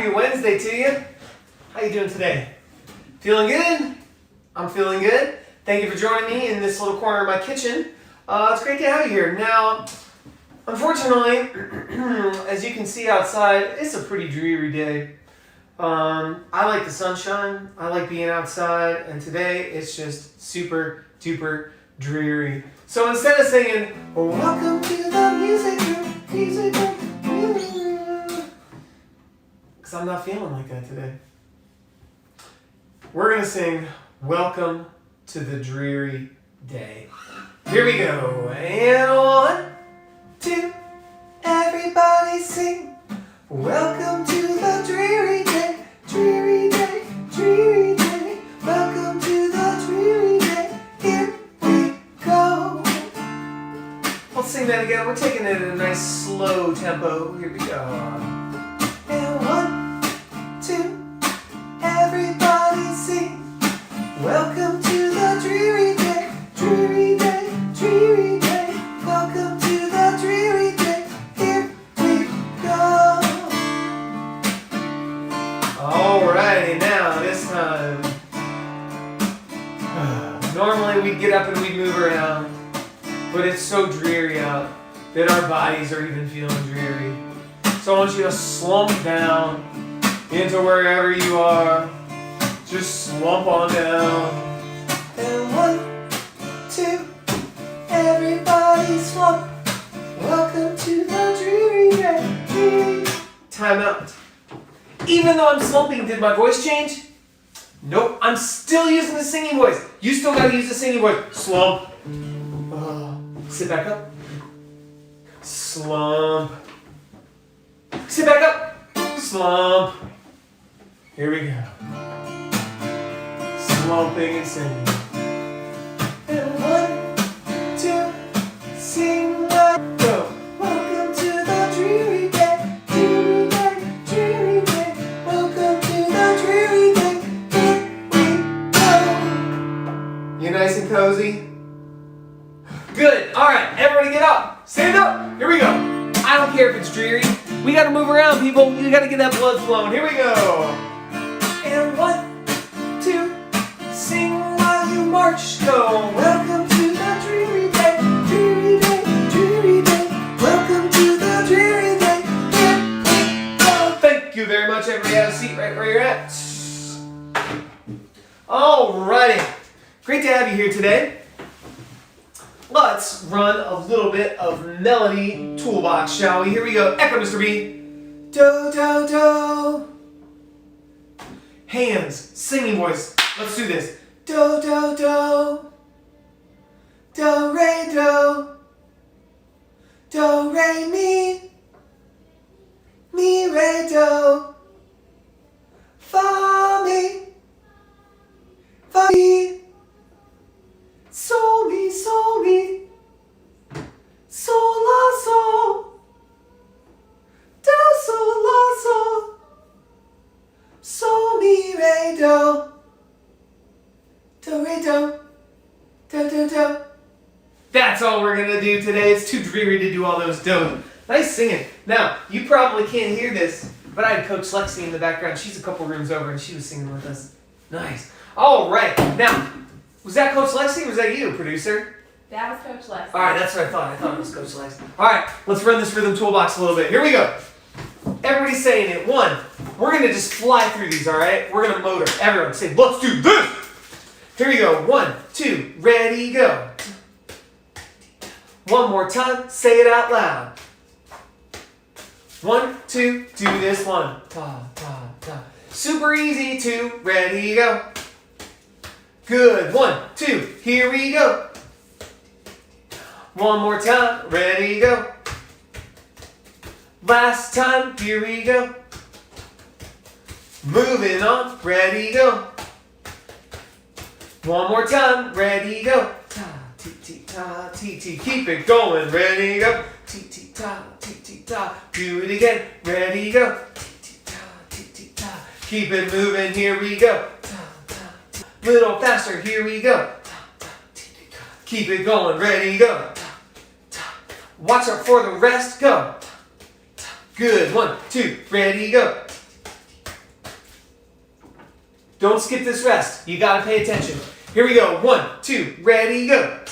Happy Wednesday to you. How you doing today? Feeling good? I'm feeling good. Thank you for joining me in this little corner of my kitchen. It's great to have you here. Now, unfortunately, as you can see outside, it's a pretty dreary day. I like the sunshine. I like being outside, and today it's just super duper dreary. So instead of singing, "Welcome to the music room, because I'm not feeling like that today, we're gonna sing "Welcome to the Dreary Day." Here we go. And 1, 2, everybody sing. Welcome to the dreary day, dreary day, dreary day. Welcome to the dreary day. Here we go. Let's sing that again. We're taking it at a nice slow tempo. Here we go. And 1, 2, everybody sing. Welcome to the dreary day, dreary day, dreary day. Welcome to the dreary day. Here we go. Alrighty, now this time. Normally we'd get up and we'd move around, but it's so dreary out that our bodies are even feeling dreary. So I want you to slump down into wherever you are. Just slump on down. And 1, 2, everybody slump. Welcome to the dreary day, dreary. Time out. Even though I'm slumping, did my voice change? Nope, I'm still using the singing voice. You still gotta use the singing voice. Slump. Sit back up. Slump. Sit back up. Slump. Here we go. Slumping and singing. And 1, 2, sing like go. Welcome to the dreary day, dreary day, dreary day. Welcome to the dreary day. Here we go. You nice and cozy? Good. All right, everybody get up. Stand up. Here we go. I don't care if it's dreary. We got to move around, people. You got to get that blood flowing. Here we go. And 1, 2, sing while you march. Go. Welcome to the dreary day, dreary day, dreary day. Welcome to the dreary day. Here we go. Thank you very much. Everybody have a seat right where you're at. Alrighty. Great to have you here today. Let's run a little bit of Melanie Toolbox, shall we? Here we go. Echo, Mr. B. Do, do, do. Hands, singing voice. Let's do this. Do, do, do. Do, re, do. Do, re, mi. Mi, re, do. Fa, mi. Fa, mi. Sol, mi, sol, mi. Sol, la, sol. Do, sol, la, sol. Sol, mi, re, do. Do, re, do. Do, do, do. That's all we're going to do today. It's too dreary to do all those do's. Nice singing. Now, you probably can't hear this, but I had Coach Lexi in the background. She's a couple rooms over, and she was singing with us. Nice. All right. Now, was that Coach Lexi or was that you, producer? That was Coach Lexi. All right, that's what I thought. I thought it was Coach Lexi. All right, let's run this rhythm toolbox a little bit. Here we go. Everybody's saying it. 1, we're going to just fly through these, all right? We're going to motor. Everyone say, let's do this. Here we go. 1, 2, ready, go. One more time. Say it out loud. 1, 2, do this one. Ta, ta, ta. Super easy. 2, ready, go. Good. 1, 2, here we go. One more time. Ready, go. Last time. Here we go. Moving on. Ready, go. One more time. Ready, go. Ta, ti, ti, ta, ti, ti. Keep it going. Ready, go. Ti, ti, ta, ti, ti, ta. Do it again. Ready, go. Ti, ti, ta, ti, ti, ta. Keep it moving. Here we go. Ta, ta, ta. Little faster. Here we go. Ta, ta, ti, ti, ta. Keep it going. Ready, go. Ta, ta. Watch out for the rest. Go. Ta, ta. Good. 1, 2, ready, go. Don't skip this rest. You gotta pay attention. Here we go. 1, 2, ready, go.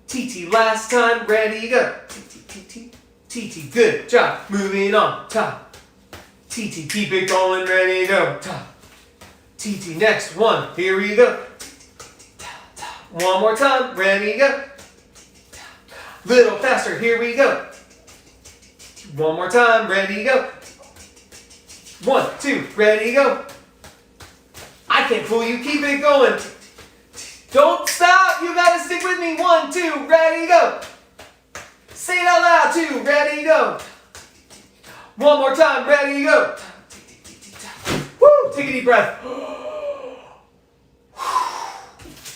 T-T, last time, ready, go. T-T, good job. Moving on, top. T-T, keep it going, ready, go. Top. T-T, next one. Here we go. One more time, ready, go. Little faster, here we go. One more time, ready, go. 1, 2, ready, go. I can't fool you, keep it going. Don't stop, you gotta stick with me. 1, 2, ready, go. Say it out loud, 2, ready, go. One more time, ready, go. Woo, take a deep breath.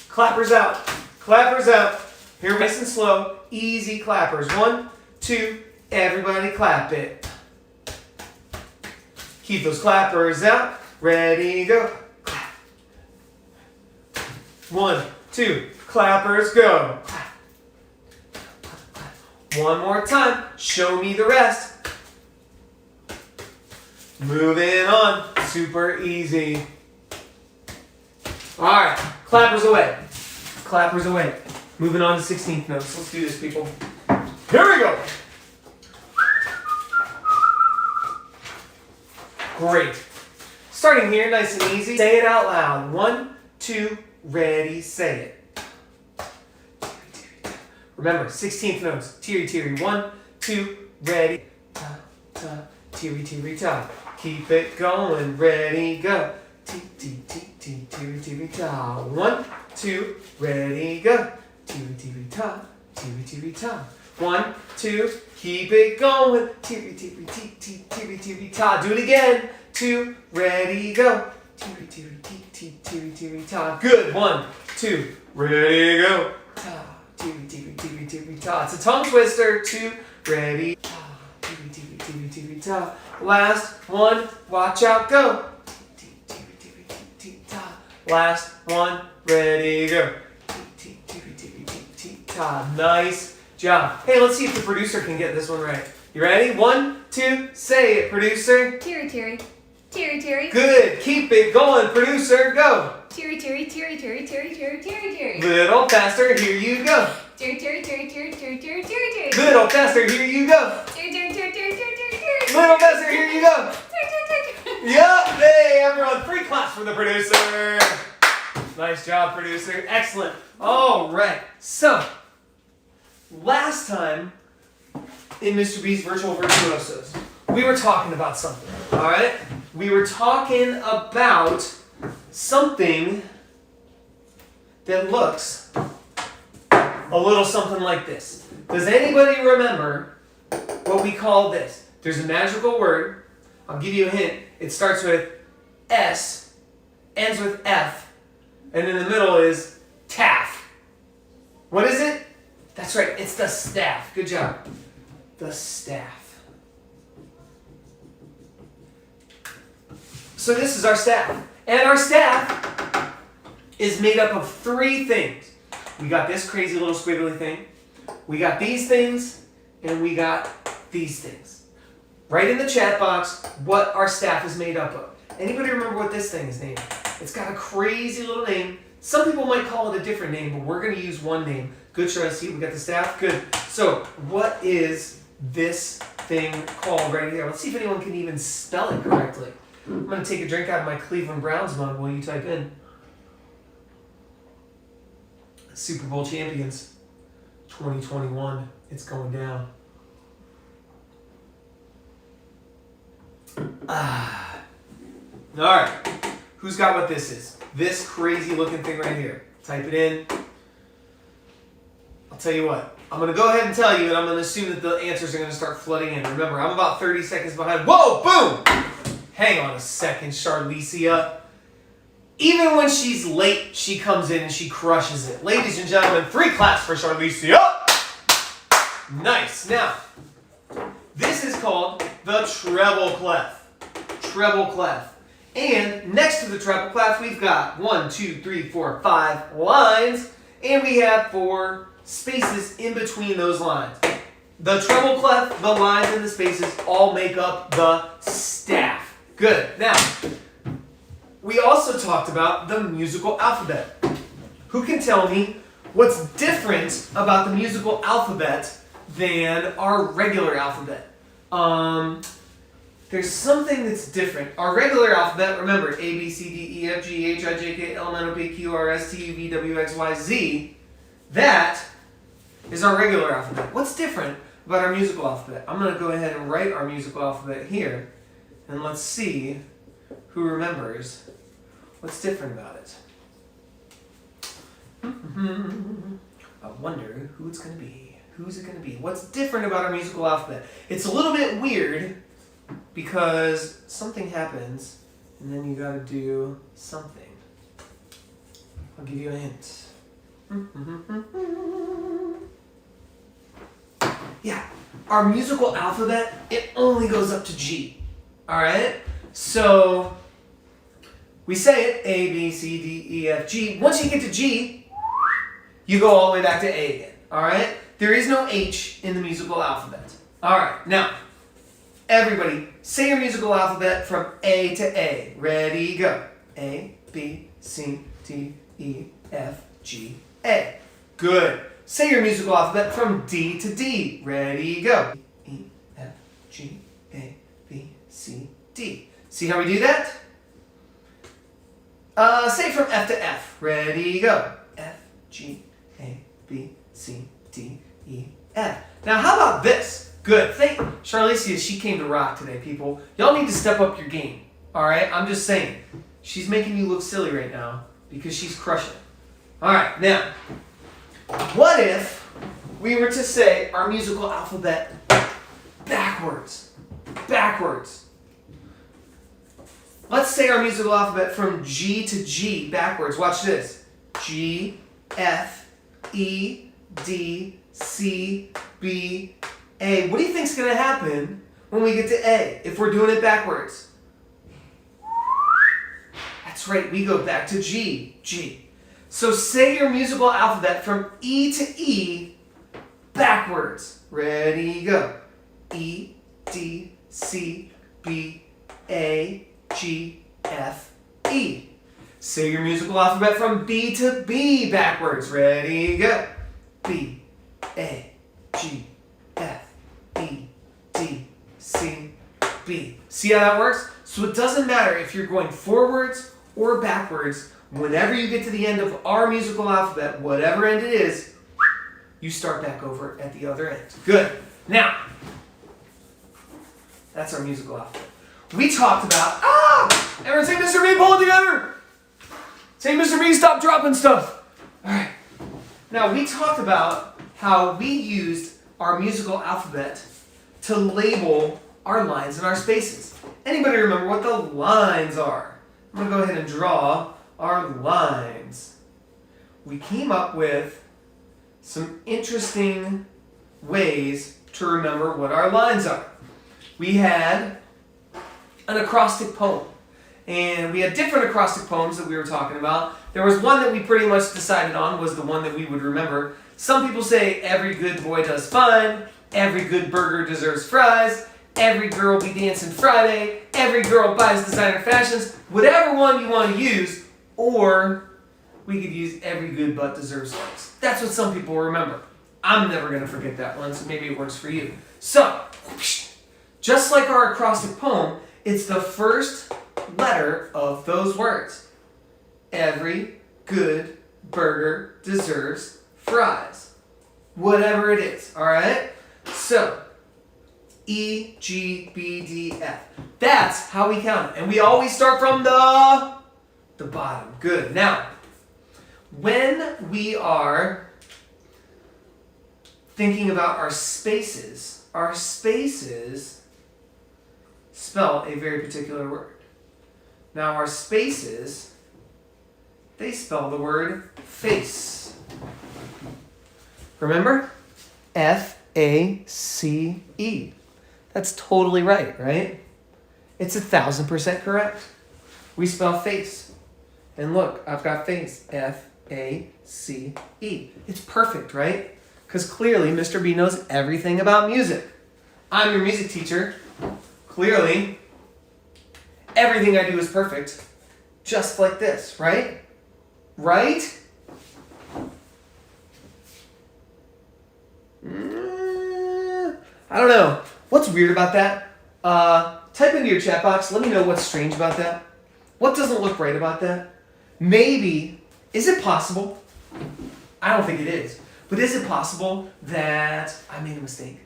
Clappers out, clappers out. Here, nice and slow, easy clappers. 1, 2, everybody clap it. Keep those clappers out, ready, go. 1, 2, clappers go. One more time, show me the rest. Moving on, super easy. All right, clappers away. Clappers away. Moving on to 16th notes. Let's do this, people. Here we go. Great. Starting here, nice and easy. Say it out loud. 1, 2, ready, say it. Remember, 16th notes. Teary, teary. 1, 2, ready. Ta, ta, teary, teary, ta. Keep it going. Ready, go. T, T, T, T, teary, teary, ta. 1, 2, ready, go. Teary, teary, ta. Teary, teary, ta. 1, 2, keep it going. Teary, teary, T, T, teary, teary, ta. Do it again. 2, ready, go. Teary, teary, T, T, teary, teary, ta. Good. 1, 2, ready, go. Ta. Teary, teary, teary, teary, ta. It's a tongue twister. 2, ready. Ta. Teary, teary, teary, teary, ta. Last one. Watch out. Go. Teary, teary, teary, ta. Last one. Ready. Go. Teary, teary, teary, ta. Nice job. Hey, let's see if the producer can get this one right. You ready? 1, 2, say it, producer. Teary, teary. Teary, teary. Good. Keep it going, producer. Go. Teary, teary, teary, teary, teary, teary, teary, teary. Little faster. Here you go. Teary, teary, teary, teary, teary, teary, teary, teary. Little faster. Here you go. Teary, teary, teary, teary, teary, teary, teary. Little faster. Here you go. Teary, teary, teary. Yep. Hey, everyone. 3 claps for the producer. Nice job, producer. Excellent. All right. So, last time in Mr. B's Virtual Virtuosos, we were talking about something. All right? We were talking about something that looks a little something like this. Does anybody remember what we call this? There's a magical word. I'll give you a hint. It starts with S, ends with F, and in the middle is taff. What is it? That's right. It's the staff. Good job. The staff. So this is our staff. And our staff is made up of 3 things. We got this crazy little squiggly thing. We got these things. And we got these things. Write in the chat box what our staff is made up of. Anybody remember what this thing is named? It's got a crazy little name. Some people might call it a different name, but we're going to use one name. Good, Charlie. See, we got the staff. Good. So what is this thing called right here? Let's see if anyone can even spell it correctly. I'm going to take a drink out of my Cleveland Browns mug while you type in. Super Bowl champions, 2021. It's going down. All right. Who's got what this is? This crazy looking thing right here. Type it in. I'll tell you what. I'm going to go ahead and tell you, and I'm going to assume that the answers are going to start flooding in. Remember, I'm about 30 seconds behind. Whoa, boom! Hang on a second, Charlicia. Even when she's late, she comes in and she crushes it. Ladies and gentlemen, 3 claps for Charlicia. Nice. Now, this is called the treble clef. Treble clef. And next to the treble clef, we've got 1, 2, 3, 4, 5 lines. And we have 4 spaces in between those lines. The treble clef, the lines, and the spaces all make up the staff. Good. Now, we also talked about the musical alphabet. Who can tell me what's different about the musical alphabet than our regular alphabet? There's something that's different. Our regular alphabet, remember, A, B, C, D, E, F, G, H, I, J, K, L, M, N, O, P, Q, R, S, T, U, V, W, X, Y, Z. That is our regular alphabet. What's different about our musical alphabet? I'm going to go ahead and write our musical alphabet here, and let's see who remembers what's different about it. I wonder who it's going to be. Who's it going to be? What's different about our musical alphabet? It's a little bit weird because something happens and then you got to do something. I'll give you a hint. Yeah, our musical alphabet, it only goes up to G. Alright? So we say it A, B, C, D, E, F, G. Once you get to G, you go all the way back to A again. Alright? There is no H in the musical alphabet. Alright, now, everybody, say your musical alphabet from A to A. Ready, go. A, B, C, D, E, F, G, A. Good. Say your musical alphabet from D to D. Ready, go. E, F, G, A, B, C, D. See how we do that? Say from F to F. Ready, go. F, G, A, B, C, D, E, F. Now, how about this? Good. Thank Charlicia, she came to rock today, people. Y'all need to step up your game. All right? I'm just saying. She's making you look silly right now because she's crushing it. All right. Now, what if we were to say our musical alphabet backwards? Backwards. Let's say our musical alphabet from G to G backwards. Watch this. G, F, E, D, C, B, A. What do you think's going to happen when we get to A if we're doing it backwards? That's right, we go back to G, G. So say your musical alphabet from E to E backwards. Ready, go. E, D, C, B, A, G, F, E. Say your musical alphabet from B to B backwards. Ready, go. B, A, G, F, E, D, C, B. See how that works? So it doesn't matter if you're going forwards or backwards. Whenever you get to the end of our musical alphabet, whatever end it is, you start back over at the other end. Good. Now, that's our musical alphabet. We talked about, everyone say Mr. B, pull it together. Say Mr. B, stop dropping stuff. All right. Now, we talked about how we used our musical alphabet to label our lines and our spaces. Anybody remember what the lines are? I'm going to go ahead and draw our lines. We came up with some interesting ways to remember what our lines are. We had an acrostic poem. And we had different acrostic poems that we were talking about. There was one that we pretty much decided on was the one that we would remember. Some people say, every good boy does fun, every good burger deserves fries, every girl be dancing Friday, every girl buys designer fashions, whatever one you want to use, or we could use every good butt deserves hugs. That's what some people remember. I'm never going to forget that one, so maybe it works for you. So, just like our acrostic poem, it's the first letter of those words. Every good burger deserves fries. Whatever it is, all right? So, E, G, B, D, F. That's how we count it. And we always start from the bottom. Good. Now, when we are thinking about our spaces spell a very particular word. Now, our spaces, they spell the word face. Remember? F-A-C-E. That's totally right, right? It's 1,000% correct. We spell face. And look, I've got face. F-A-C-E. It's perfect, right? Because clearly Mr. B knows everything about music. I'm your music teacher. Clearly, everything I do is perfect. just like this, right? Right? I don't know. What's weird about that? Type into your chat box. Let me know what's strange about that. What doesn't look right about that? Maybe, is it possible? I don't think it is. But is it possible that I made a mistake?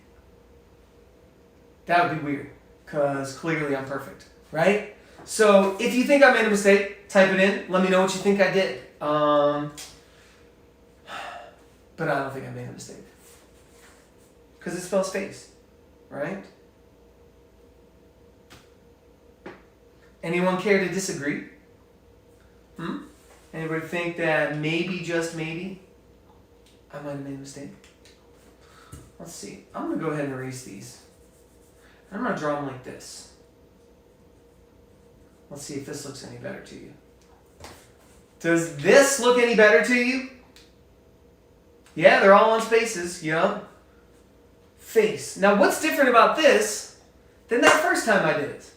That would be weird, because clearly I'm perfect, right? So if you think I made a mistake, type it in. Let me know what you think I did. But I don't think I made a mistake. Because it spells face, right? Anyone care to disagree? Anybody think that maybe, just maybe, I might have made a mistake? Let's see. I'm going to go ahead and erase these. I'm going to draw them like this. Let's see if this looks any better to you. Does this look any better to you? Yeah, they're all on spaces. Yup. Face. Now, what's different about this than that first time I did it?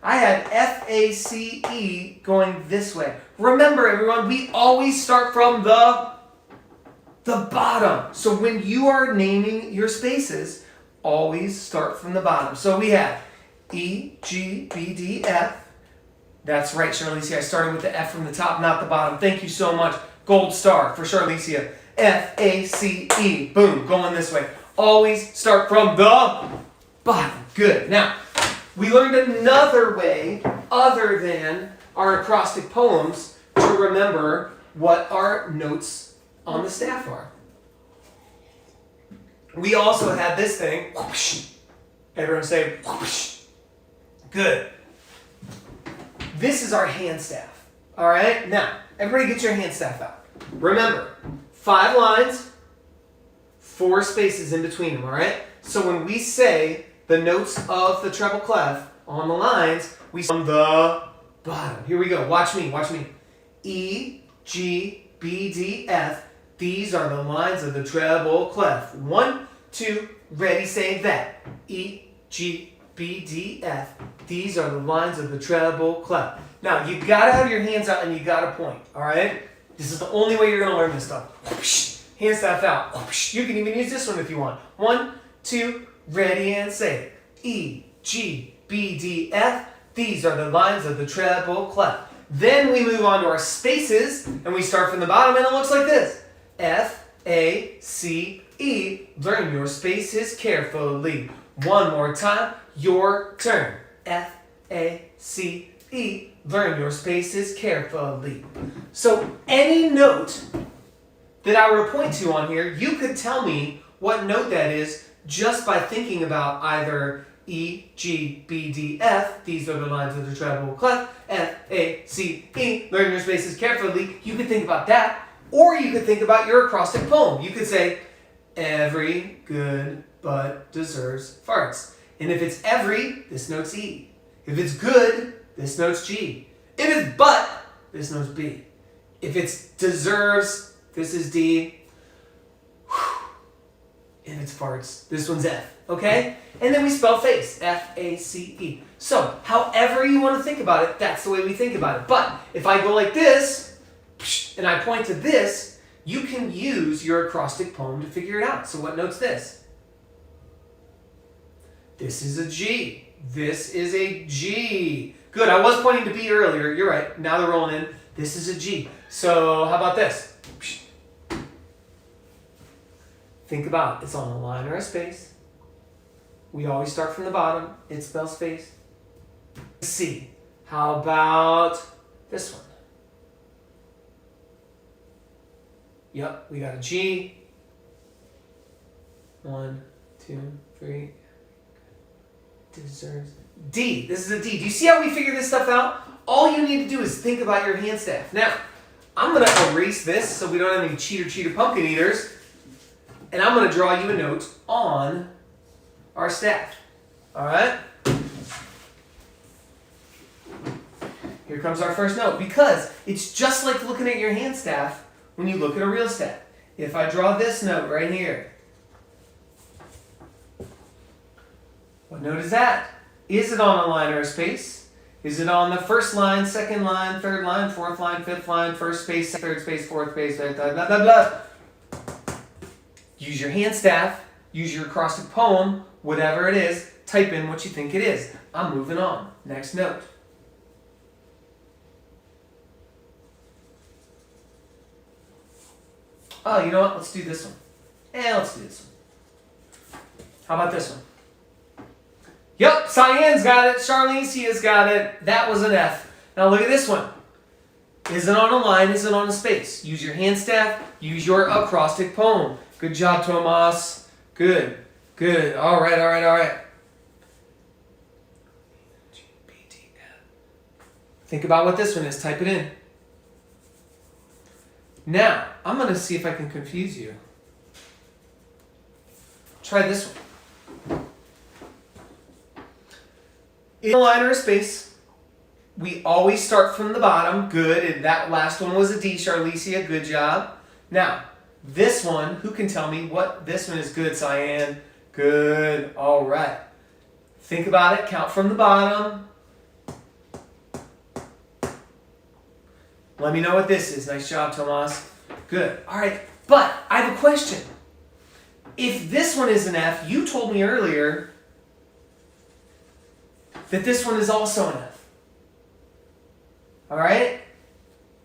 I had F-A-C-E going this way. Remember, everyone, we always start from the bottom. So when you are naming your spaces, always start from the bottom. So we have E, G, B, D, F. That's right, Charlicia. I started with the F from the top, not the bottom. Thank you so much. Gold star for Charlicia. F-A-C-E. Boom, going this way. Always start from the bottom. Good. Now, we learned another way other than our acrostic poems to remember what our notes on the staff are. We also had this thing. Whoosh. Everyone say whoosh. Good. This is our hand staff. All right? Now, everybody get your hand staff out. Remember, 5 lines, 4 spaces in between them, all right? So when we say the notes of the treble clef on the lines, we from the bottom. Here we go. Watch me. Watch me. E, G, B, D, F. These are the lines of the treble clef. 1, 2, ready, say that. E, G, B, D, F. These are the lines of the treble clef. Now, you got to have your hands out and you got to point, all right? This is the only way you're going to learn this stuff. Whoosh. Hand staff out. Whoosh. You can even use this one if you want. 1, 2, ready, and say it. E, G, B, D, F. These are the lines of the treble clef. Then we move on to our spaces, and we start from the bottom, and it looks like this. F, A, C, E. Learn your spaces carefully. One more time, your turn. F, A, C, E. Learn your spaces carefully. So any note that I were to point to on here, you could tell me what note that is just by thinking about either E, G, B, D, F. These are the lines of the treble clef. F, A, C, E. Learn your spaces carefully. You could think about that. Or you could think about your acrostic poem. You could say, every good butt deserves farts. And if it's every, this note's E. If it's good, this note's G. If it's but, this note's B. If it's deserves, this is D. If it's farts, this one's F. Okay? And then we spell face. F-A-C-E. So, however you want to think about it, that's the way we think about it. But if I go like this, and I point to this, you can use your acrostic poem to figure it out. So what note's this? This is a G. This is a G. Good. I was pointing to B earlier. You're right. Now they're rolling in. This is a G. So how about this? Think about it. It's on a line or a space. We always start from the bottom. It spells face. C. How about this one? Yep, we got a G. 1, 2, 3. Deserves. D. This is a D. Do you see how we figure this stuff out? All you need to do is think about your hand staff. Now, I'm going to erase this so we don't have any cheater pumpkin eaters. And I'm going to draw you a note on our staff. All right? Here comes our first note. Because it's just like looking at your hand staff when you look at a real staff. If I draw this note right here, what note is that? Is it on a line or a space? Is it on the first line, second line, third line, fourth line, fifth line, first space, third space, fourth space, blah, blah, blah, blah, blah. Use your hand staff, use your acrostic poem, whatever it is, type in what you think it is. I'm moving on. Next note. Oh, you know what? Let's do this one. Let's do this one. How about this one? Yep, Cyan's got it. Charlesia's got it. That was an F. Now look at this one. Is it on a line? Is it on a space? Use your hand staff. Use your acrostic poem. Good job, Tomas. Good. Good. All right, all right, all right. Think about what this one is. Type it in. Now, I'm going to see if I can confuse you. Try this one. In a line or a space, we always start from the bottom. Good. And that last one was a D, Charlesia. Good job. Now, this one, who can tell me what this one is? Good, Cyan. Good. All right. Think about it. Count from the bottom. Let me know what this is. Nice job, Tomas. Good. All right. But I have a question. If this one is an F, you told me earlier that this one is also an F. All right?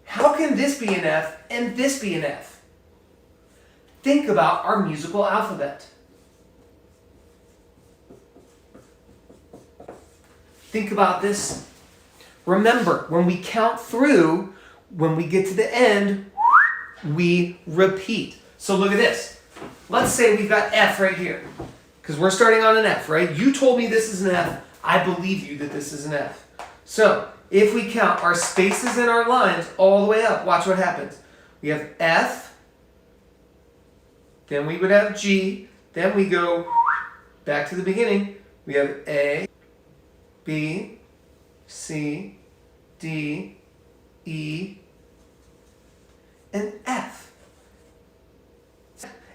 How can this be an F and this be an F? Think about our musical alphabet. Think about this. Remember, when we count through, when we get to the end, we repeat. So look at this. Let's say we've got F right here, because we're starting on an F, right? You told me this is an F. I believe you that this is an F. So if we count our spaces and our lines all the way up, watch what happens. We have F, then we would have G, then we go back to the beginning. We have A, B, C, D, E, and F.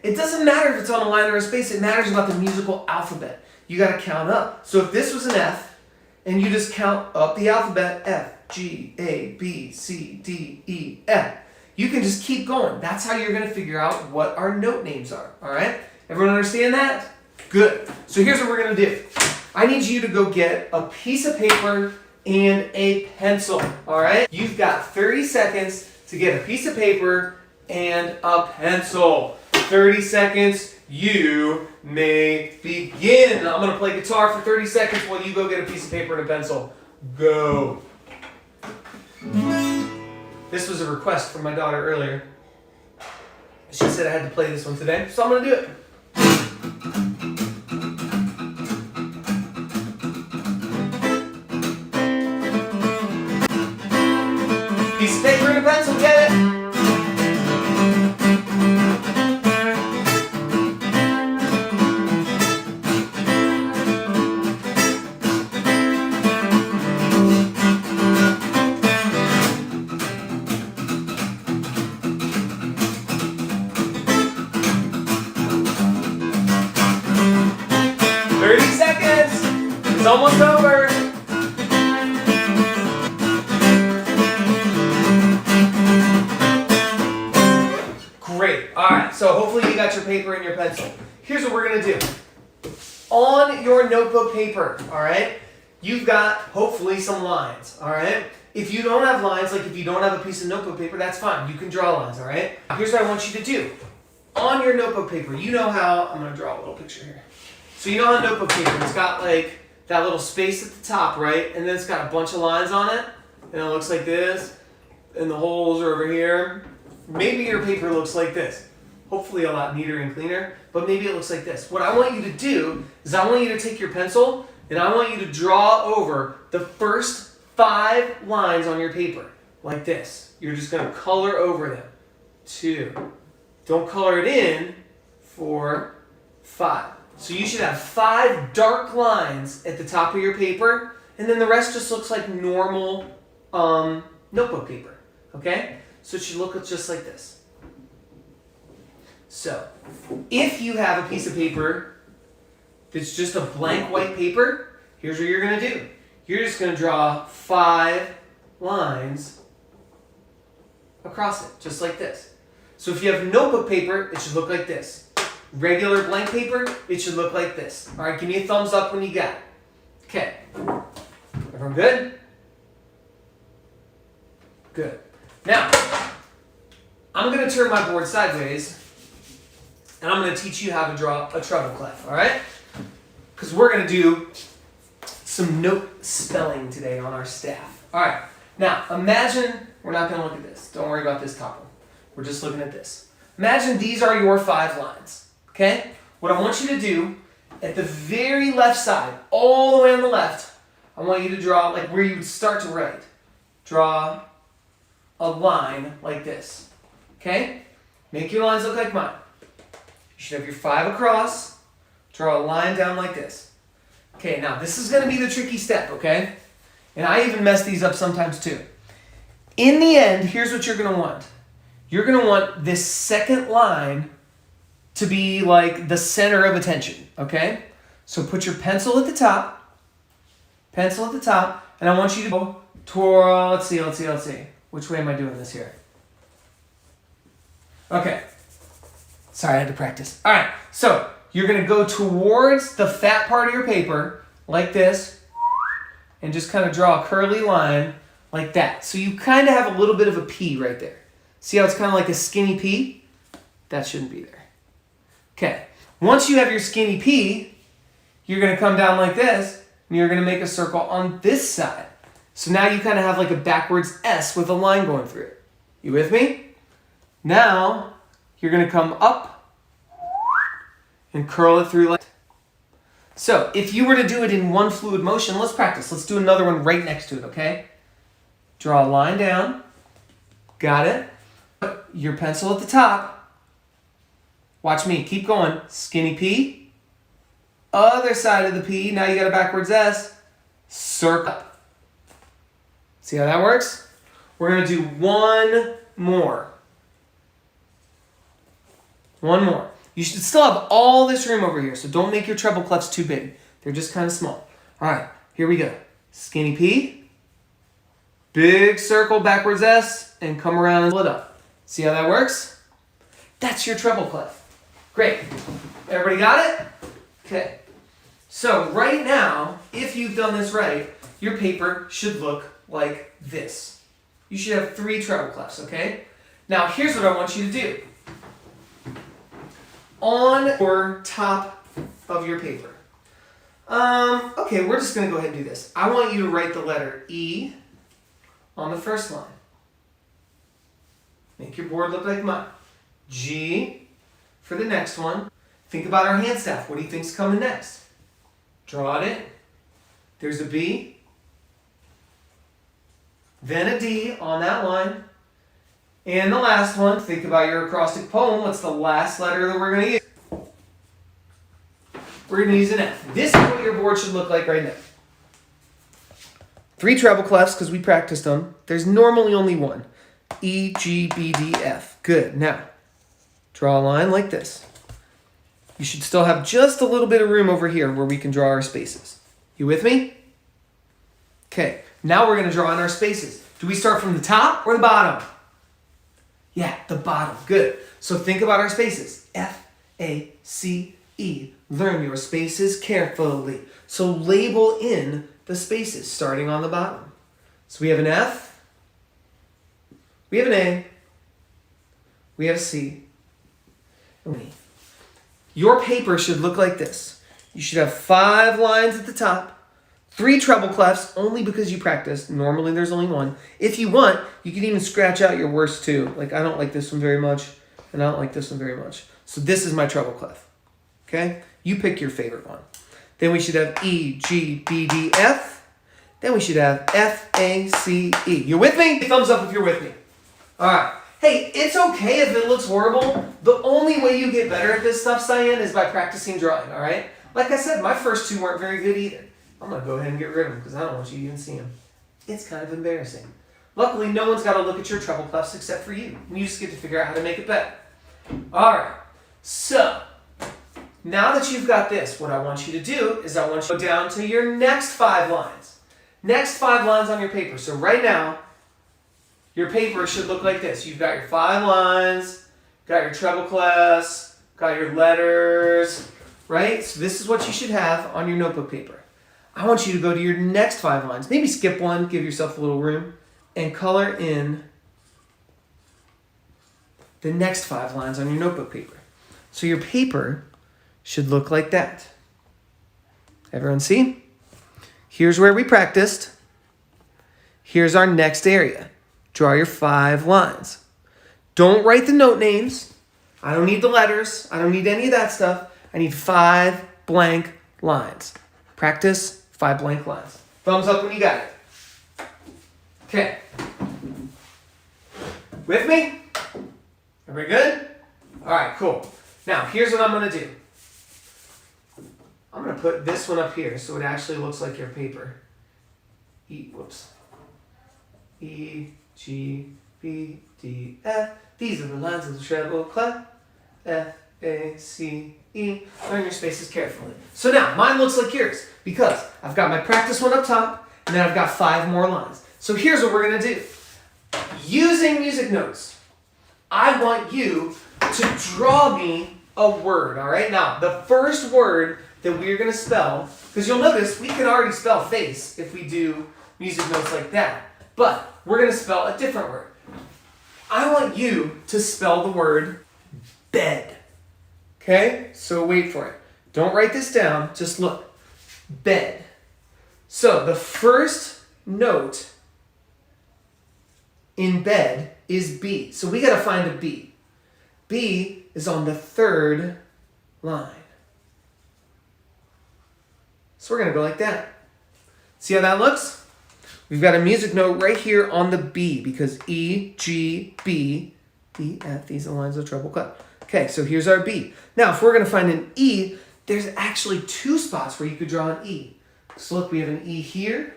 It doesn't matter if it's on a line or a space. It matters about the musical alphabet. You got to count up. So if this was an F, and you just count up the alphabet, F, G, A, B, C, D, E, F, you can just keep going. That's how you're going to figure out what our note names are. All right? Everyone understand that? Good. So here's what we're going to do. I need you to go get a piece of paper and a pencil. All right? You've got 30 seconds to get a piece of paper and a pencil. 30 seconds, you may begin. I'm going to play guitar for 30 seconds while you go get a piece of paper and a pencil. Go. This was a request from my daughter earlier. She said I had to play this one today, so I'm going to do it. Piece of paper and a pencil, get it? 30 seconds. It's almost over. Great. All right. So hopefully you got your paper and your pencil. Here's what we're going to do. On your notebook paper, all right, you've got hopefully some lines, all right? If you don't have lines, like if you don't have a piece of notebook paper, that's fine. You can draw lines, all right? Here's what I want you to do. On your notebook paper, you know how, I'm going to draw a little picture here. So you know how notebook paper, it's got like that little space at the top, right? And then it's got a bunch of lines on it, and it looks like this, and the holes are over here. Maybe your paper looks like this. Hopefully a lot neater and cleaner, but maybe it looks like this. What I want you to do is I want you to take your pencil and I want you to draw over the first 5 lines on your paper, like this. You're just going to color over them. 2. Don't color it in. 4, 5. So you should have 5 dark lines at the top of your paper, and then the rest just looks like normal notebook paper, okay? So it should look just like this. So, if you have a piece of paper that's just a blank white paper, here's what you're going to do. you're just going to draw 5 lines across it, just like this. So if you have notebook paper, it should look like this. Regular blank paper, it should look like this. All right, give me a thumbs up when you got it. Okay. Everyone good? Good. Now, I'm going to turn my board sideways, and I'm going to teach you how to draw a treble clef, all right? Because we're going to do some note spelling today on our staff. All right. Now, imagine, we're not going to look at this. Don't worry about this top one. We're just looking at this. Imagine these are your 5 lines, okay? What I want you to do, at the very left side, all the way on the left, I want you to draw, like where you would start to write. Draw a line like this, okay? Make your lines look like mine. You should have your 5 across. Draw a line down like this. Okay, now this is going to be the tricky step, okay? And I even mess these up sometimes too. In the end, here's what you're going to want. You're going to want this second line to be like the center of attention, okay? So put your pencil at the top, and I want you to go toward, let's see. Which way am I doing this here? Okay. Sorry, I had to practice. All right, so you're going to go towards the fat part of your paper like this and just kind of draw a curly line like that. So you kind of have a little bit of a P right there. See how it's kind of like a skinny P? That shouldn't be there. Okay, once you have your skinny P, you're going to come down like this and you're going to make a circle on this side. So now you kind of have like a backwards S with a line going through it. You with me? Now you're going to come up and curl it through like that. So if you were to do it in one fluid motion, let's practice. Let's do another one right next to it, okay? Draw a line down. Got it. Put your pencil at the top. Watch me. Keep going. Skinny P. Other side of the P. Now you got a backwards S. Circle up. See how that works? We're going to do one more. One more. You should still have all this room over here, so don't make your treble clefs too big. They're just kind of small. All right, here we go. Skinny P. Big circle, backwards S, and come around and split up. See how that works? That's your treble clef. Great. Everybody got it? Okay. So right now, if you've done this right, your paper should look like this. You should have 3 treble clefs, okay? Now here's what I want you to do. On your top of your paper. Okay, we're just going to go ahead and do this. I want you to write the letter E on the first line. Make your board look like mine. G for the next one. Think about our hand staff. What do you think's coming next? Draw it in. There's a B. Then a D on that line. And the last one, think about your acrostic poem. What's the last letter that we're going to use? We're going to use an F. This is what your board should look like right now. 3 treble clefs because we practiced them. There's normally only one. E, G, B, D, F. Good. Now, draw a line like this. You should still have just a little bit of room over here where we can draw our spaces. You with me? Okay. Now we're going to draw in our spaces. Do we start from the top or the bottom? Yeah, the bottom. Good. So think about our spaces. F, A, C, E. Learn your spaces carefully. So label in the spaces starting on the bottom. So we have an F. We have an A. We have a C. And an E. Your paper should look like this. You should have 5 lines at the top. 3 treble clefs, only because you practiced. Normally there's only 1. If you want, you can even scratch out your worst 2. Like, I don't like this one very much, and I don't like this one very much. So this is my treble clef. Okay? You pick your favorite one. Then we should have E, G, B, D, F. Then we should have F, A, C, E. You with me? Thumbs up if you're with me. All right. Hey, it's okay if it looks horrible. The only way you get better at this stuff, Cyan, is by practicing drawing, all right? Like I said, my first 2 weren't very good either. I'm going to go ahead and get rid of them because I don't want you to even see them. It's kind of embarrassing. Luckily, no one's got to look at your treble clefs except for you. You just get to figure out how to make it better. All right. So, now that you've got this, what I want you to do is I want you to go down to your next 5 lines. Next 5 lines on your paper. So right now, your paper should look like this. You've got your 5 lines, got your treble clefs, got your letters, right? So this is what you should have on your notebook paper. I want you to go to your next 5 lines. Maybe skip one, give yourself a little room, and color in the next 5 lines on your notebook paper. So your paper should look like that. Everyone see? Here's where we practiced. Here's our next area. Draw your 5 lines. Don't write the note names. I don't need the letters. I don't need any of that stuff. I need 5 blank lines. Practice 5 blank lines. Thumbs up when you got it. Okay. With me? Everybody good? All right, cool. Now, here's what I'm going to do. I'm going to put this one up here so it actually looks like your paper. Whoops. E, G, B, D, F. These are the lines of the treble clef. F, A, C, E. Learn your spaces carefully. So now, mine looks like yours because I've got my practice one up top and then I've got 5 more lines. So here's what we're going to do. Using music notes, I want you to draw me a word, all right? Now, the first word that we're going to spell, because you'll notice we can already spell face if we do music notes like that, but we're going to spell a different word. I want you to spell the word bed, okay? So wait for it. Don't write this down, just look. Bed. So the first note in bed is B. So we got to find a B. B is on the 3rd line. So we're going to go like that. See how that looks? We've got a music note right here on the B because E, G, B, D, F, these are the lines of the treble clef. Okay, so here's our B. Now, if we're going to find an E, there's actually 2 spots where you could draw an E. So look, we have an E here.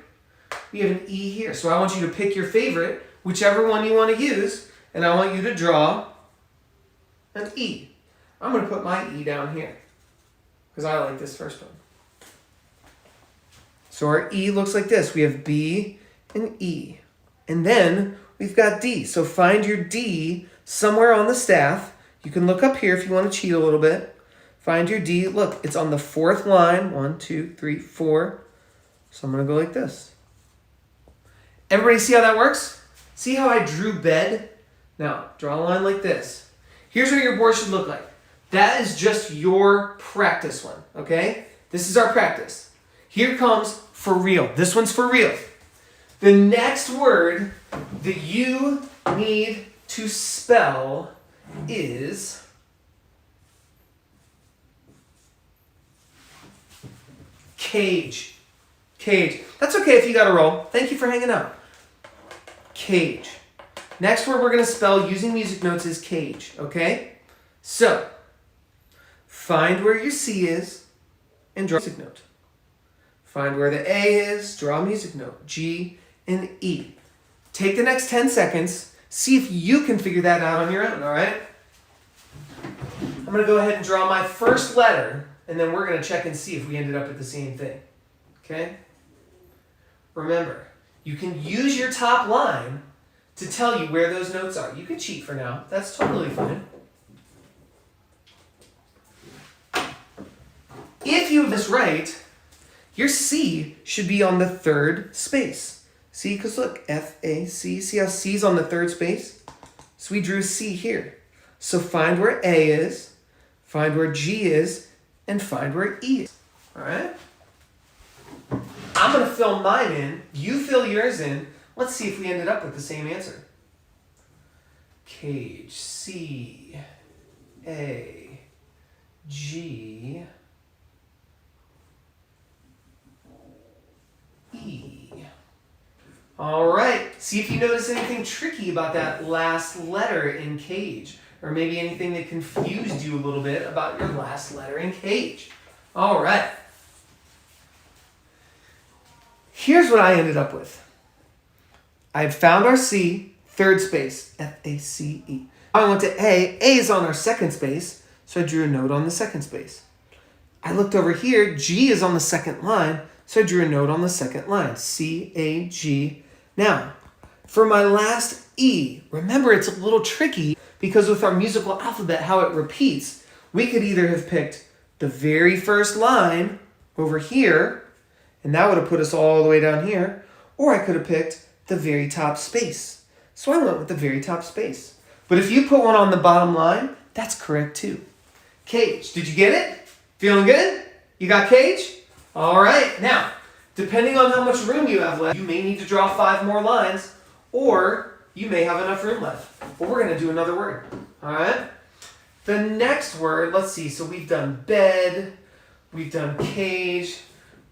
We have an E here. So I want you to pick your favorite, whichever one you want to use, and I want you to draw an E. I'm going to put my E down here because I like this first one. So our E looks like this. We have B and E. And then we've got D. So find your D somewhere on the staff. You can look up here if you want to cheat a little bit. Find your D. Look, it's on the 4th line. 1, 2, 3, 4. So I'm going to go like this. Everybody see how that works? See how I drew bed? Now, draw a line like this. Here's what your board should look like. That is just your practice one, okay? This is our practice. Here comes for real. This one's for real. The next word that you need to spell is cage. Cage. That's okay if you got to roll. Thank you for hanging out. Cage. Next word we're going to spell using music notes is cage, okay? So, find where your C is and draw a music note. Find where the A is, draw a music note. G and E. Take the next 10 seconds. See if you can figure that out on your own, all right? I'm going to go ahead and draw my first letter, and then we're going to check and see if we ended up at the same thing, okay? Remember, you can use your top line to tell you where those notes are. You can cheat for now. That's totally fine. If you have this right, your C should be on the 3rd space. See, because look, F, A, C. See how C's on the 3rd space? So we drew C here. So find where A is, find where G is, and find where E is. All right? I'm going to fill mine in. You fill yours in. Let's see if we ended up with the same answer. Cage, C, A, G, E. All right. See if you notice anything tricky about that last letter in cage, or maybe anything that confused you a little bit about your last letter in cage. All right. Here's what I ended up with. I had found our C, 3rd space, F-A-C-E. I went to A. A is on our 2nd space, so I drew a note on the 2nd space. I looked over here. G is on the 2nd line, So I drew a note on the second line, C, A, G. Now, for my last E, remember it's a little tricky because with our musical alphabet, how it repeats, we could either have picked the very first line over here, and that would have put us all the way down here, or I could have picked the very top space. So I went with the very top space. But if you put one on the bottom line, that's correct too. Cage, did you get it? Feeling good? You got cage? All right, now, depending on how much room you have left, you may need to draw 5 more lines, or you may have enough room left. But we're gonna do another word, all right? The next word, let's see, so we've done bed, we've done cage,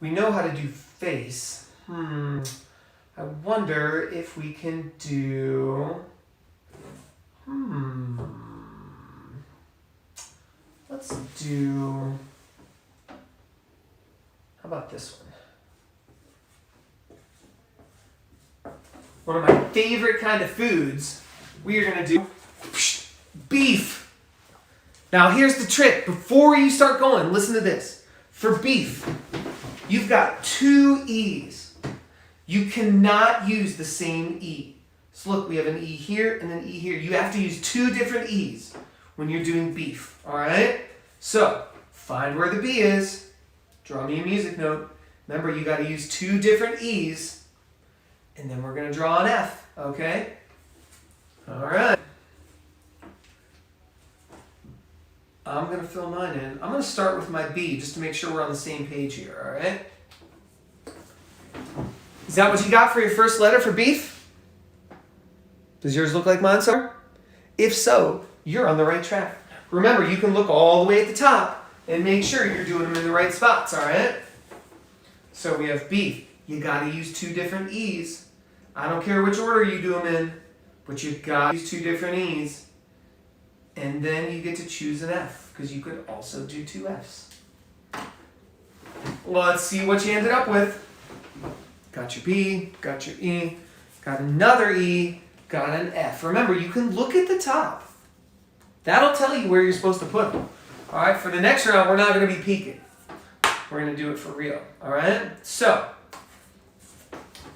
we know how to do face. I wonder if we can do, let's do, how about this one? One of my favorite kind of foods, we are gonna do beef. Now here's the trick. Before you start going, listen to this. For beef, you've got 2 E's. You cannot use the same E. So look, we have an E here and an E here. You have to use 2 different E's when you're doing beef, all right? So find where the B is. Draw me a music note. Remember, you got to use 2 different E's, and then we're going to draw an F, okay? All right. I'm going to fill mine in. I'm going to start with my B just to make sure we're on the same page here, all right? Is that what you got for your first letter for beef? Does yours look like mine, sir? If so, you're on the right track. Remember, you can look all the way at the top and make sure you're doing them in the right spots, all right? So we have beef. You got to use 2 different E's. I don't care which order you do them in, but you got to use 2 different E's. And then you get to choose an F, because you could also do 2 F's. Let's see what you ended up with. Got your B, got your E, got another E, got an F. Remember, you can look at the top. That'll tell you where you're supposed to put them. All right, for the next round, we're not going to be peeking. We're going to do it for real. All right? So,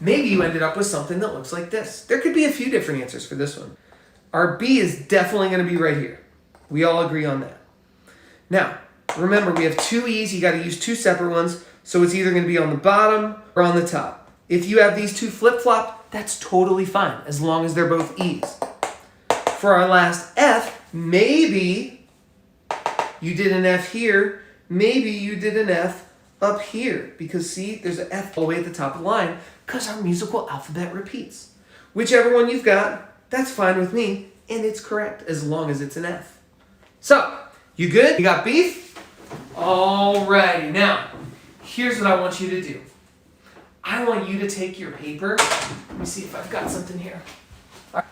maybe you ended up with something that looks like this. There could be a few different answers for this one. Our B is definitely going to be right here. We all agree on that. Now, remember, we have 2 E's. You got to use 2 separate ones. So it's either going to be on the bottom or on the top. If you have these 2 flip-flop, that's totally fine, as long as they're both E's. For our last F, maybe you did an F here. Maybe you did an F up here. Because see, there's an F all the way at the top of the line because our musical alphabet repeats. Whichever one you've got, that's fine with me, and it's correct as long as it's an F. So, you good? You got beef? Alrighty, now, here's what I want you to do. I want you to take your paper. Let me see if I've got something here. All right.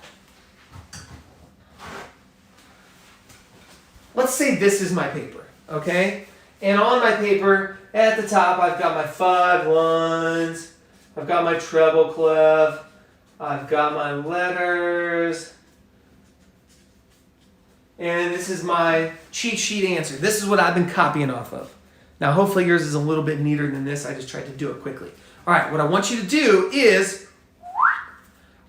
Let's say this is my paper, okay? And on my paper, at the top, I've got my 5 lines. I've got my treble clef. I've got my letters. And this is my cheat sheet answer. This is what I've been copying off of. Now, hopefully yours is a little bit neater than this. I just tried to do it quickly. All right, what I want you to do is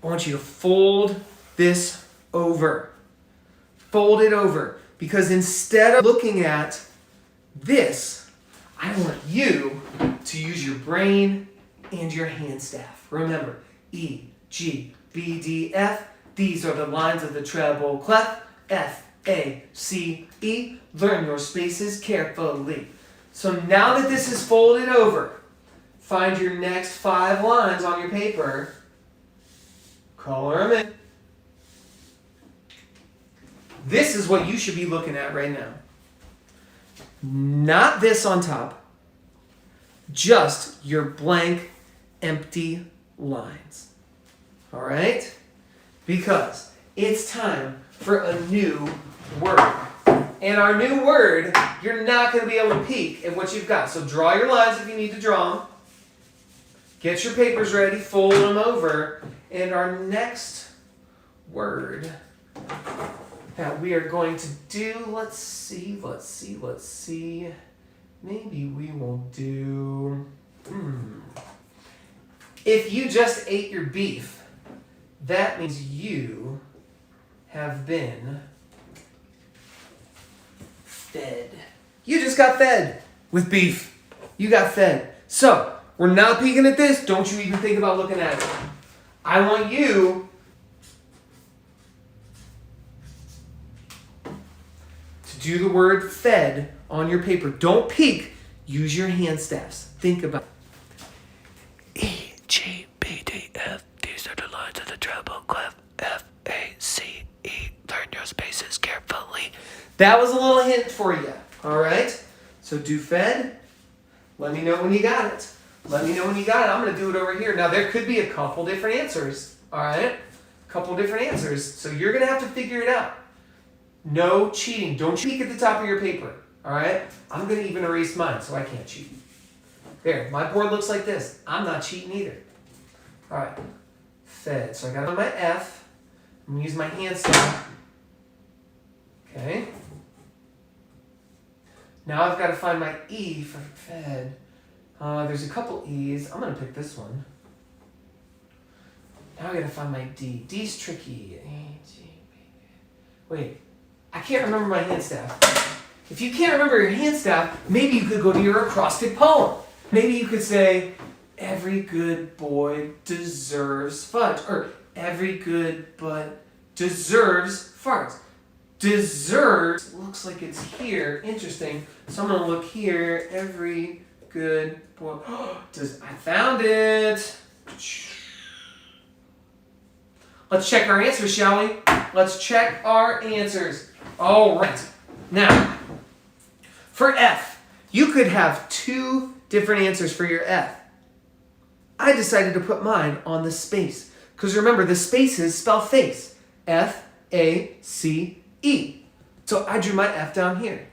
I want you to fold this over. Fold it over. Because instead of looking at this, I want you to use your brain and your hand staff. Remember, E, G, B, D, F. These are the lines of the treble clef. F, A, C, E. Learn your spaces carefully. So now that this is folded over, find your next 5 lines on your paper. Color them in. This is what you should be looking at right now. Not this on top. Just your blank, empty lines. All right? Because it's time for a new word. And our new word, you're not going to be able to peek at what you've got. So draw your lines if you need to draw them. Get your papers ready, fold them over. And our next word that we are going to do, let's see. Maybe we will do If you just ate your beef, that means you have been fed. You just got fed with beef. You got fed. So, we're not peeking at this. Don't you even think about looking at it. I want you to do the word fed on your paper. Don't peek. Use your hand staffs. Think about it. E, G, B, D, F. These are the lines of the treble clef. F, A, C, E. Learn your spaces carefully. That was a little hint for you. All right? So do fed. Let me know when you got it. Let me know when you got it. I'm going to do it over here. Now, there could be a couple different answers. All right? A couple different answers. So you're going to have to figure it out. No cheating. Don't peek at the top of your paper. All right? I'm going to even erase mine so I can't cheat. There. My board looks like this. I'm not cheating either. All right. Fed. So I got on my F. I'm going to use my hand staff. Okay. Now I've got to find my E for fed. There's a couple E's. I'm going to pick this one. Now I got to find my D. D's tricky. Wait. I can't remember my hand staff. If you can't remember your hand staff, maybe you could go to your acrostic poem. Maybe you could say, every good boy deserves fudge. Or every good boy deserves farts. Deserves looks like it's here. Interesting. So I'm going to look here. Every good boy. I found it. Let's check our answers, shall we? Let's check our answers. All right. Now, for F, you could have two different answers for your F. I decided to put mine on the space. Because remember, the spaces spell face. F-A-C-E. So I drew my F down here.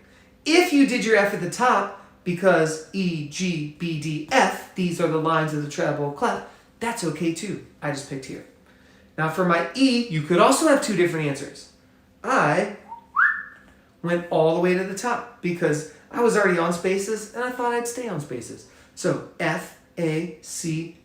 If you did your F at the top, because E, G, B, D, F, these are the lines of the treble clef, that's okay too. I just picked here. Now for my E, you could also have two different answers. I went all the way to the top because I was already on spaces and I thought I'd stay on spaces. So F-A-C-E,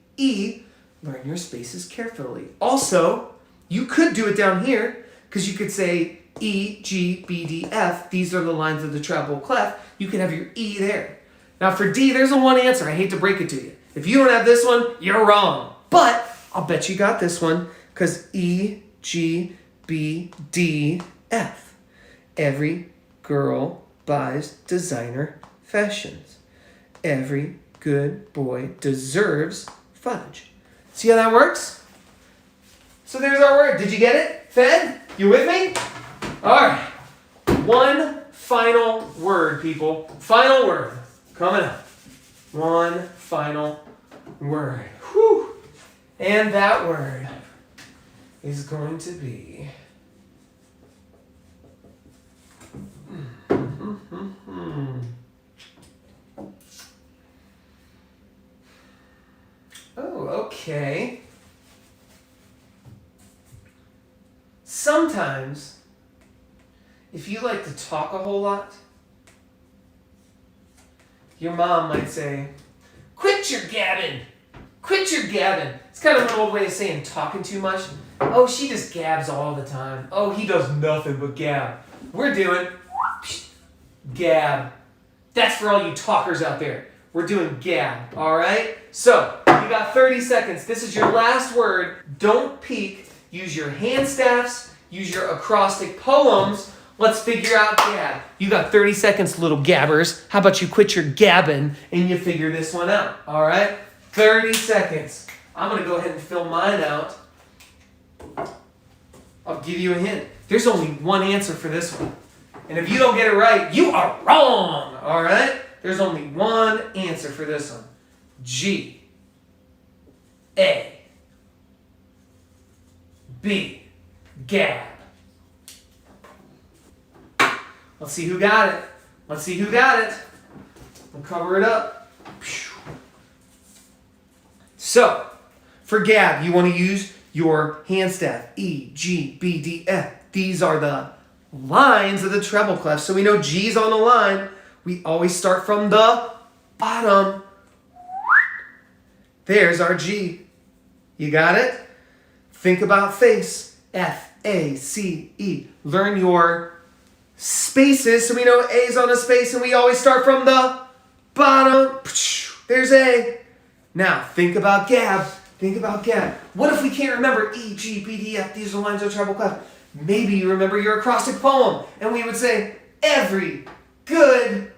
learn your spaces carefully. Also, you could do it down here because you could say E, G, B, D, F. These are the lines of the treble clef. You can have your E there. Now for D, there's a one answer. I hate to break it to you. If you don't have this one, you're wrong. But I'll bet you got this one because E, G, B, D, F. Every girl buys designer fashions. Every good boy deserves fudge. See how that works? So there's our word. Did you get it? Fed? You with me? All right. One final word, people. Final word. Coming up. One final word. Whew. And that word is going to be... Oh, okay. Sometimes, if you like to talk a whole lot, your mom might say, quit your gabbing. Quit your gabbing. It's kind of an old way of saying talking too much. Oh, she just gabs all the time. Oh, he does nothing but gab. We're doing gab. That's for all you talkers out there. We're doing gab, all right? So, you got 30 seconds. This is your last word. Don't peek. Use your hand staffs. Use your acrostic poems. Let's figure out gab. You got 30 seconds, little gabbers. How about you quit your gabbing and you figure this one out, all right? 30 seconds. I'm going to go ahead and fill mine out. I'll give you a hint. There's only one answer for this one. And if you don't get it right, you are wrong, all right? There's only one answer for this one. G, A, B, gab. Let's see who got it. Let's see who got it. We'll cover it up. So, for gab, you want to use your hand staff. E, G, B, D, F. These are the lines of the treble clef. So we know G's on the line. We always start from the bottom. There's our G. You got it? Think about face. F-A-C-E. Learn your spaces so we know A's on a space and we always start from the bottom. There's A. Now, think about gab. Think about gab. What if we can't remember E, G, B, D, F? These are lines of treble clef. Maybe you remember your acrostic poem, and we would say, every good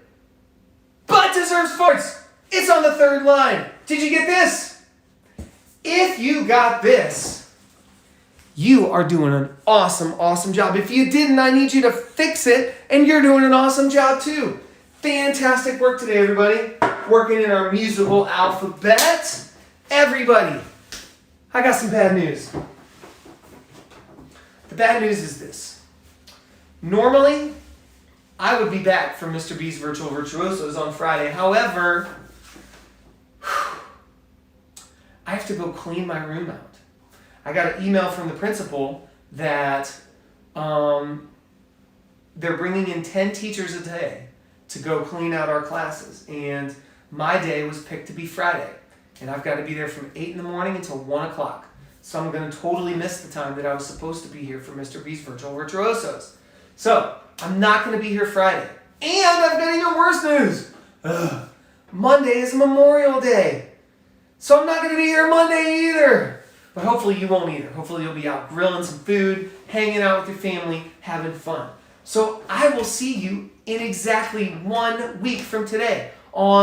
butt deserves farts. It's on the third line. Did you get this? If you got this, you are doing an awesome, awesome job. If you didn't, I need you to fix it, and you're doing an awesome job too. Fantastic work today, everybody. Working in our musical alphabet. Everybody, I got some bad news. The bad news is this. Normally, I would be back for Mr. B's Virtual Virtuosos on Friday. However, I have to go clean my room out. I got an email from the principal that they're bringing in 10 teachers a day to go clean out our classes. And my day was picked to be Friday. And I've got to be there from 8 in the morning until 1 o'clock. So I'm going to totally miss the time that I was supposed to be here for Mr. B's Virtual Virtuosos. So I'm not going to be here Friday. And I've got even worse news. Monday is Memorial Day. So I'm not going to be here Monday either. But hopefully you won't either. Hopefully you'll be out grilling some food, hanging out with your family, having fun. So I will see you in exactly 1 week from today on